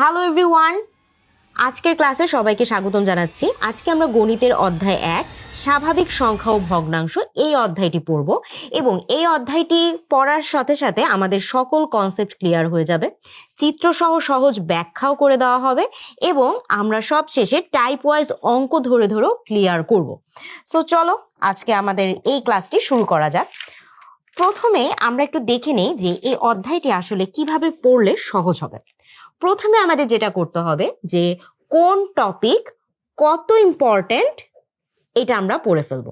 Hello everyone, আজকের ক্লাসে সবাইকে স্বাগতম জানাচ্ছি। আজকে আমরা গণিতের অধ্যায় 1 স্বাভাবিক সংখ্যা ও ভগ্নাংশ এই অধ্যায়টি পড়ব এবং এই অধ্যায়টি পড়ার সাথে সাথে আমাদের সকল কনসেপ্ট ক্লিয়ার হয়ে যাবে, চিত্রসহ সহজ ব্যাখ্যাও করে দেওয়া হবে এবং আমরা সব শেষে টাইপ ওয়াইজ অঙ্ক ধরে ধরেও ক্লিয়ার করব। সো চলো আজকে আমাদের এই ক্লাসটি শুরু করা যাক। প্রথমে আমরা একটু দেখে নেই যে এই অধ্যায়টি আসলে কিভাবে পড়লে সহজ হবে। প্রথমে আমাদের যেটা করতে হবে যে কোন টপিক কত ইম্পর্টেন্ট এটা আমরা পড়ে ফেলবো।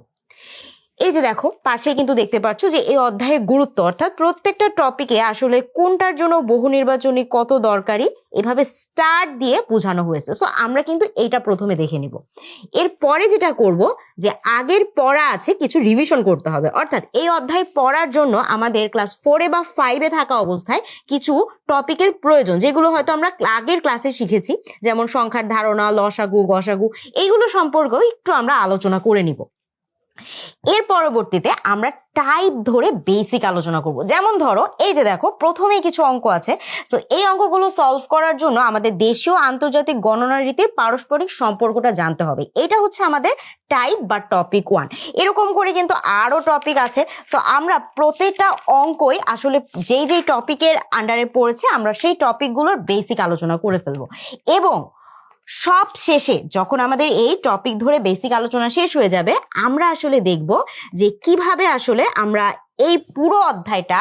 এই যে দেখো পাশে কিন্তু দেখতে পাচ্ছ যে এই অধ্যায়ের গুরুত্ব, অর্থাৎ প্রত্যেকটা টপিকে আসলে কোনটার জন্য বহু নির্বাচনী কত দরকারি এভাবে স্টার্ট দিয়ে বোঝানো হয়েছে। সো আমরা কিন্তু এইটা প্রথমে দেখে নিব। এরপরে যেটা করব যে আগের পড়া আছে কিছু রিভিশন করতে হবে, অর্থাৎ এই অধ্যায় পড়ার জন্য আমাদের ক্লাস 4 বা 5 থাকা অবস্থায় কিছু টপিকের প্রয়োজন, যেগুলো হয়তো আমরা আগের ক্লাসে শিখেছি, যেমন সংখ্যার ধারণা, লসাগু, গসাগু, এইগুলো সম্পর্কেও একটু আমরা আলোচনা করে নিব। এর পরবর্তীতে আমরা টাইপ ধরে বেসিক আলোচনা করব। যেমন ধরো এই যে দেখো প্রথমেই কিছু অঙ্ক আছে। সো এই অঙ্কগুলো সলভ করার জন্য আমাদের দেশীয় আন্তর্জাতিক গণনা রীতির পারস্পরিক সম্পর্কটা জানতে হবে। এটা হচ্ছে আমাদের টাইপ বা টপিক 1। এরকম করে কিন্তু আরো টপিক আছে। সো আমরা প্রত্যেকটা অঙ্কই আসলে যেই যেই টপিকের আন্ডারে পড়েছে আমরা সেই টপিকগুলোর বেসিক আলোচনা করে ফেলবো এবং সব শেষে যখন আমাদের এই টপিক ধরে বেসিক আলোচনা শেষ হয়ে যাবে, আমরা আসলে দেখব যে কিভাবে আসলে আমরা এই পুরো অধ্যায়টা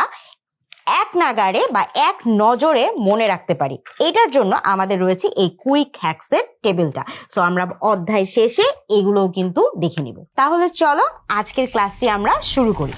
এক নাগাড়ে বা এক নজরে মনে রাখতে পারি। এটার জন্য আমাদের রয়েছে এই কুইক হ্যাকসের টেবিলটা। সো আমরা অধ্যায় শেষে এগুলোও কিন্তু দেখে নিব। তাহলে চলো আজকের ক্লাসটি আমরা শুরু করি।